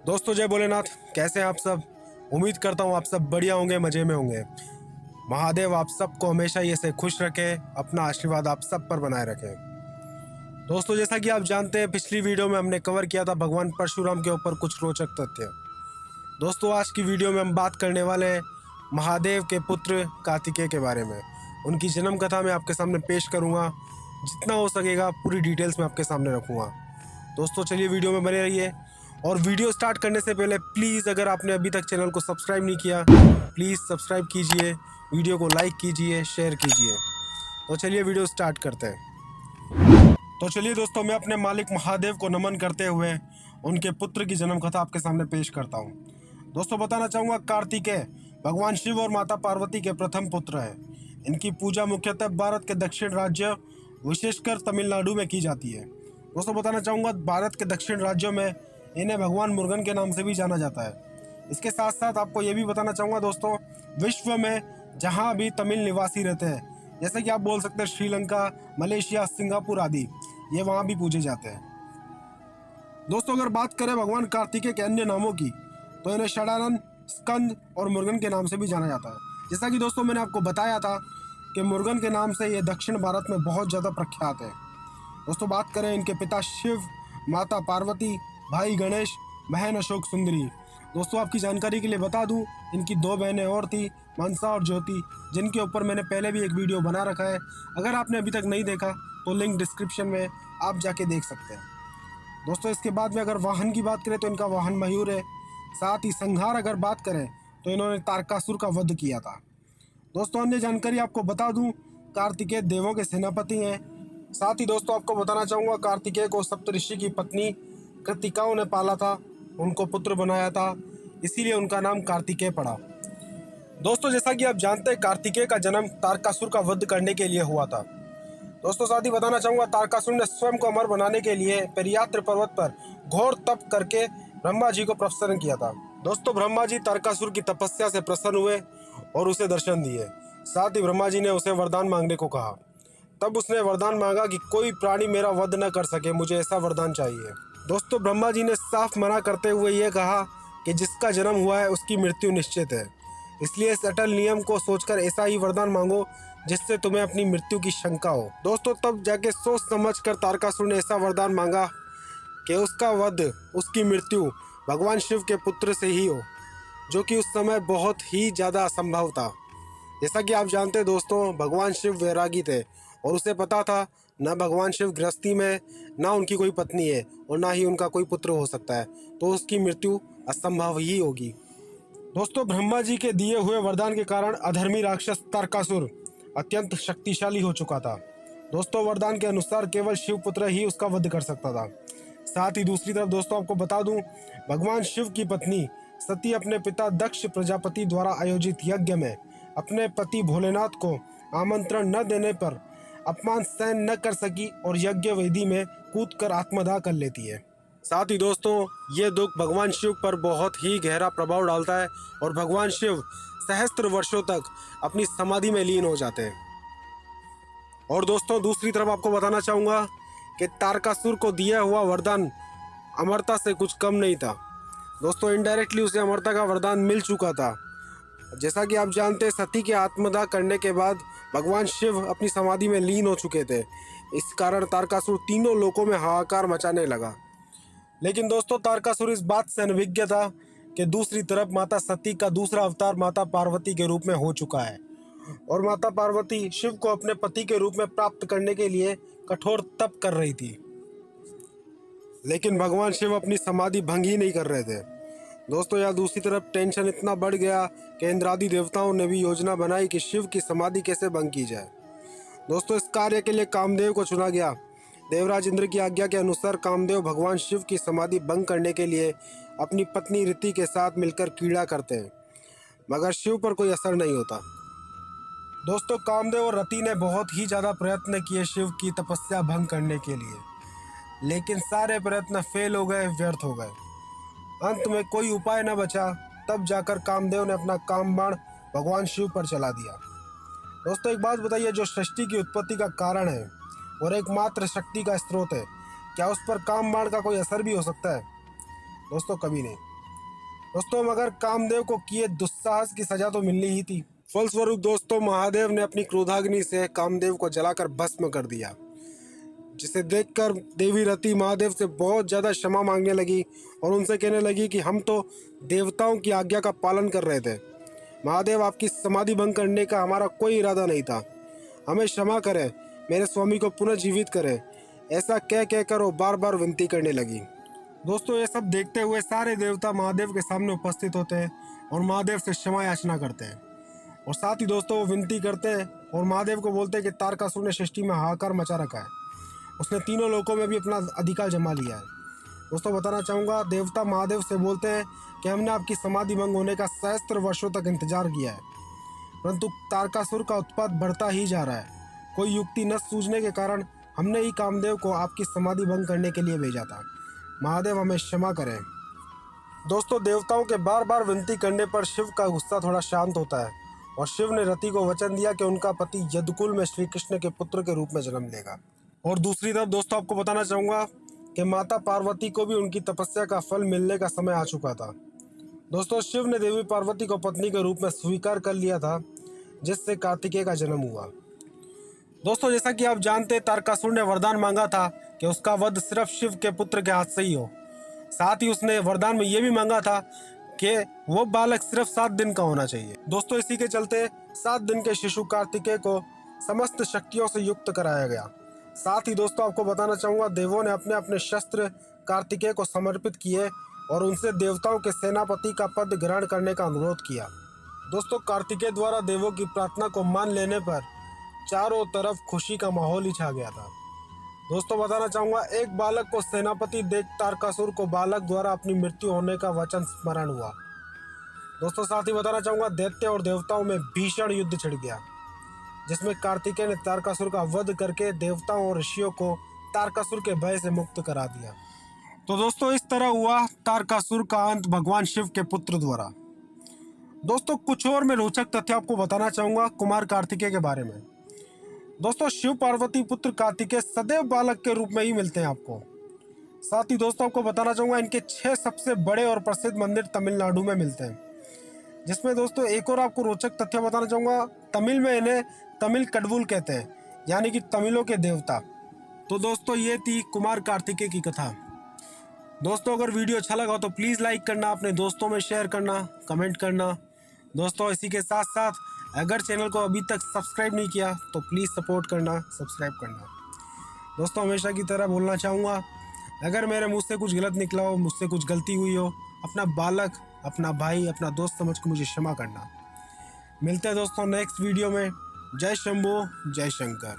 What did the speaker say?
दोस्तों जय भोलेनाथ। कैसे हैं आप सब? उम्मीद करता हूँ आप सब बढ़िया होंगे, मज़े में होंगे। महादेव आप सबको हमेशा ये से खुश रखे, अपना आशीर्वाद आप सब पर बनाए रखे। दोस्तों जैसा कि आप जानते हैं, पिछली वीडियो में हमने कवर किया था भगवान परशुराम के ऊपर कुछ रोचक तथ्य। दोस्तों आज की वीडियो में हम बात करने वाले हैं महादेव के पुत्र कार्तिकेय के बारे में। उनकी जन्म कथा मैं आपके सामने पेश करूँगा, जितना हो सकेगा पूरी डिटेल्स में आपके सामने रखूँगा। दोस्तों चलिए वीडियो में बने रहिए। और वीडियो स्टार्ट करने से पहले प्लीज़ अगर आपने अभी तक चैनल को सब्सक्राइब नहीं किया, प्लीज़ सब्सक्राइब कीजिए, वीडियो को लाइक कीजिए, शेयर कीजिए। तो चलिए वीडियो स्टार्ट करते हैं। तो चलिए दोस्तों, मैं अपने मालिक महादेव को नमन करते हुए उनके पुत्र की जन्म कथा आपके सामने पेश करता हूँ। दोस्तों बताना चाहूँगा, कार्तिकेय भगवान शिव और माता पार्वती के प्रथम पुत्र हैं। इनकी पूजा मुख्यतः भारत के दक्षिण राज्य विशेषकर तमिलनाडु में की जाती है। दोस्तों बताना चाहूँगा, भारत के दक्षिण राज्यों में इन्हें भगवान मुर्गन के नाम से भी जाना जाता है। इसके साथ साथ आपको ये भी बताना चाहूँगा दोस्तों, विश्व में जहाँ भी तमिल निवासी रहते हैं, जैसे कि आप बोल सकते हैं श्रीलंका, मलेशिया, सिंगापुर आदि, ये वहाँ भी पूजे जाते हैं। दोस्तों अगर बात करें भगवान कार्तिकेय के अन्य नामों की, तो इन्हें षडानंद, स्कंद और मुर्गन के नाम से भी जाना जाता है। जैसा कि दोस्तों मैंने आपको बताया था कि मुर्गन के नाम से ये दक्षिण भारत में बहुत ज़्यादा प्रख्यात है। दोस्तों बात करें इनके पिता शिव, माता पार्वती, भाई गणेश, बहन अशोक सुंदरी। दोस्तों आपकी जानकारी के लिए बता दूं, इनकी दो बहनें और थी, मनसा और ज्योति, जिनके ऊपर मैंने पहले भी एक वीडियो बना रखा है। अगर आपने अभी तक नहीं देखा तो लिंक डिस्क्रिप्शन में आप जाके देख सकते हैं। दोस्तों इसके बाद में अगर वाहन की बात करें तो इनका वाहन मयूर है। साथ ही संहार अगर बात करें तो इन्होंने तारकासुर का वध किया था। दोस्तों अन्य जानकारी आपको बता दूं, कार्तिकेय देवों के सेनापति हैं। साथ ही दोस्तों आपको बताना चाहूँगा, कार्तिकेय को सप्तऋषि की पत्नी कृतिकाओं ने पाला था, उनको पुत्र बनाया था, इसीलिए उनका नाम कार्तिकेय पड़ा। दोस्तों जैसा कि आप जानते हैं, कार्तिकेय का जन्म तारकासुर का वध करने के लिए हुआ था। दोस्तों साथ ही बताना चाहूँगा, तारकासुर ने स्वयं को अमर बनाने के लिए पेरियात्र पर्वत पर घोर तप करके ब्रह्मा जी को प्रसन्न किया था। दोस्तों ब्रह्मा जी तारकासुर की तपस्या से प्रसन्न हुए और उसे दर्शन दिए। साथ ही ब्रह्मा जी ने उसे वरदान मांगने को कहा। तब उसने वरदान मांगा कि कोई प्राणी मेरा वध न कर सके, मुझे ऐसा वरदान चाहिए। दोस्तों ब्रह्मा जी ने साफ मना करते हुए ये कहा कि जिसका जन्म हुआ है उसकी मृत्यु निश्चित है, इसलिए इस अटल नियम को सोचकर ऐसा ही वरदान मांगो जिससे तुम्हें अपनी मृत्यु की शंका हो। दोस्तों तब जाके सोच समझ कर तारकासुर ने ऐसा वरदान मांगा कि उसका वध, उसकी मृत्यु भगवान शिव के पुत्र से ही हो, जो कि उस समय बहुत ही ज़्यादा असंभव था। जैसा कि आप जानते हैं दोस्तों, भगवान शिव वैरागी थे और उसे पता था न भगवान शिव गृहस्थी में, ना उनकी कोई पत्नी है और ना ही उनका कोई पुत्र हो सकता है, तो उसकी मृत्यु असंभव ही होगी। दोस्तों ब्रह्मा जी के दिए हुए वरदान के कारण अधर्मी राक्षस तारकासुर अत्यंत शक्तिशाली हो चुका था। दोस्तों वरदान के अनुसार केवल शिव पुत्र ही उसका वध कर सकता था। साथ ही दूसरी तरफ दोस्तों आपको बता दूं, भगवान शिव की पत्नी सती अपने पिता दक्ष प्रजापति द्वारा आयोजित यज्ञ में अपने पति भोलेनाथ को आमंत्रण न देने पर अपमान सहन न कर सकी और यज्ञ वेदी में कूदकर आत्मदाह कर लेती है। साथ ही दोस्तों ये दुख भगवान शिव पर बहुत ही गहरा प्रभाव डालता है और भगवान शिव सहस्त्र वर्षों तक अपनी समाधि में लीन हो जाते हैं। और दोस्तों दूसरी तरफ आपको बताना चाहूँगा कि तारकासुर को दिया हुआ वरदान अमरता से कुछ कम नहीं था। दोस्तों इनडायरेक्टली उसे अमरता का वरदान मिल चुका था। जैसा कि आप जानते हैं, सती के आत्मदाह करने के बाद भगवान शिव अपनी समाधि में लीन हो चुके थे। इस कारण तारकासुर तीनों लोकों में हाहाकार मचाने लगा। लेकिन दोस्तों तारकासुर इस बात से अनभिज्ञ था कि दूसरी तरफ माता सती का दूसरा अवतार माता पार्वती के रूप में हो चुका है और माता पार्वती शिव को अपने पति के रूप में प्राप्त करने के लिए कठोर तप कर रही थी। लेकिन भगवान शिव अपनी समाधि भंग ही नहीं कर रहे थे। दोस्तों यहाँ दूसरी तरफ टेंशन इतना बढ़ गया कि इंद्रादि देवताओं ने भी योजना बनाई कि शिव की समाधि कैसे भंग की जाए। दोस्तों इस कार्य के लिए कामदेव को चुना गया। देवराज इंद्र की आज्ञा के अनुसार कामदेव भगवान शिव की समाधि भंग करने के लिए अपनी पत्नी रीति के साथ मिलकर कीड़ा करते हैं, मगर शिव पर कोई असर नहीं होता। दोस्तों कामदेव और रति ने बहुत ही ज़्यादा प्रयत्न किए शिव की तपस्या भंग करने के लिए, लेकिन सारे प्रयत्न फेल हो गए, व्यर्थ हो गए। अंत में कोई उपाय न बचा। तब जाकर कामदेव ने अपना काम बाण भगवान शिव पर चला दिया। दोस्तों एक बात बताइए, जो सृष्टि की उत्पत्ति का कारण है और एकमात्र शक्ति का स्रोत है, क्या उस पर काम बाण का कोई असर भी हो सकता है? दोस्तों कभी नहीं। दोस्तों मगर कामदेव को किए दुस्साहस की सजा तो मिलनी ही थी। फलस्वरूप दोस्तों महादेव ने अपनी क्रोधाग्नि से कामदेव को जलाकर भस्म कर दिया, जिसे देखकर देवी रति महादेव से बहुत ज़्यादा क्षमा मांगने लगी और उनसे कहने लगी कि हम तो देवताओं की आज्ञा का पालन कर रहे थे। महादेव, आपकी समाधि भंग करने का हमारा कोई इरादा नहीं था, हमें क्षमा करें, मेरे स्वामी को पुनः जीवित करें। ऐसा कह कहकर वो बार बार विनती करने लगी। दोस्तों ये सब देखते हुए सारे देवता महादेव के सामने उपस्थित होते हैं और महादेव से क्षमा याचना करते हैं, और साथ ही दोस्तों वो विनती करते हैं और महादेव को बोलते हैं कि तारकासुर ने सृष्टि में हाहाकार मचा रखा है, उसने तीनों लोकों में भी अपना अधिकार जमा लिया है। दोस्तों बताना चाहूँगा, देवता महादेव से बोलते हैं कि हमने आपकी समाधि भंग होने का सहस्त्र वर्षों तक इंतजार किया है, परंतु तारकासुर का उत्पात बढ़ता ही जा रहा है। कोई युक्ति न सूझने के कारण हमने ही कामदेव को आपकी समाधि भंग करने के लिए भेजा था। महादेव हमें क्षमा करें। दोस्तों देवताओं के बार बार विनती करने पर शिव का गुस्सा थोड़ा शांत होता है और शिव ने रति को वचन दिया कि उनका पति यदुकुल में श्री कृष्ण के पुत्र के रूप में जन्म लेगा। और दूसरी तरफ दोस्तों आपको बताना चाहूँगा कि माता पार्वती को भी उनकी तपस्या का फल मिलने का समय आ चुका था। दोस्तों शिव ने देवी पार्वती को पत्नी के रूप में स्वीकार कर लिया था, जिससे कार्तिकेय का जन्म हुआ। दोस्तों जैसा कि आप जानते हैं, तारकासुर ने वरदान मांगा था कि उसका वध सिर्फ शिव के पुत्र के हाथ से ही हो। साथ ही उसने वरदान में ये भी मांगा था कि वो बालक सिर्फ 7 दिन का होना चाहिए। दोस्तों इसी के चलते 7 दिन के शिशु कार्तिकेय को समस्त शक्तियों से युक्त कराया गया। साथ ही दोस्तों आपको बताना चाहूँगा, देवों ने अपने अपने शस्त्र कार्तिकेय को समर्पित किए और उनसे देवताओं के सेनापति का पद ग्रहण करने का अनुरोध किया। दोस्तों कार्तिकेय द्वारा देवों की प्रार्थना को मान लेने पर चारों तरफ खुशी का माहौल ही छा गया था। दोस्तों बताना चाहूँगा, एक बालक को सेनापति देख तारकासुर को बालक द्वारा अपनी मृत्यु होने का वचन स्मरण हुआ। दोस्तों साथ ही बताना चाहूँगा, दैत्य और देवताओं में भीषण युद्ध छिड़ गया, जिसमें कार्तिकेय ने तारकासुर का वध करके देवताओं और ऋषियों को तारकासुर के भय से मुक्त करा दिया। तो दोस्तों इस तरह हुआ तारकासुर का अंत भगवान शिव के पुत्र द्वारा। दोस्तों कुछ और मैं रोचक तथ्य आपको बताना चाहूँगा कुमार कार्तिकेय के बारे में। दोस्तों शिव पार्वती पुत्र कार्तिकेय सदैव बालक के रूप में ही मिलते हैं आपको। साथ ही दोस्तों आपको बताना चाहूँगा, इनके 6 सबसे बड़े और प्रसिद्ध मंदिर तमिलनाडु में मिलते हैं, जिसमें दोस्तों एक और आपको रोचक तथ्य बताना चाहूँगा, तमिल में इन्हें तमिल कडवुल कहते हैं, यानी कि तमिलों के देवता। तो दोस्तों ये थी कुमार कार्तिकेय की कथा। दोस्तों अगर वीडियो अच्छा लगा तो प्लीज़ लाइक करना, अपने दोस्तों में शेयर करना, कमेंट करना। दोस्तों इसी के साथ साथ अगर चैनल को अभी तक सब्सक्राइब नहीं किया तो प्लीज़ सपोर्ट करना, सब्सक्राइब करना। दोस्तों हमेशा की तरह बोलना चाहूँगा, अगर मेरे मुँह से कुछ गलत निकला हो, मुझसे कुछ गलती हुई हो, अपना बालक, अपना भाई, अपना दोस्त समझ के मुझे क्षमा करना। मिलते हैं दोस्तों नेक्स्ट वीडियो में। जय शंभो, जय शंकर।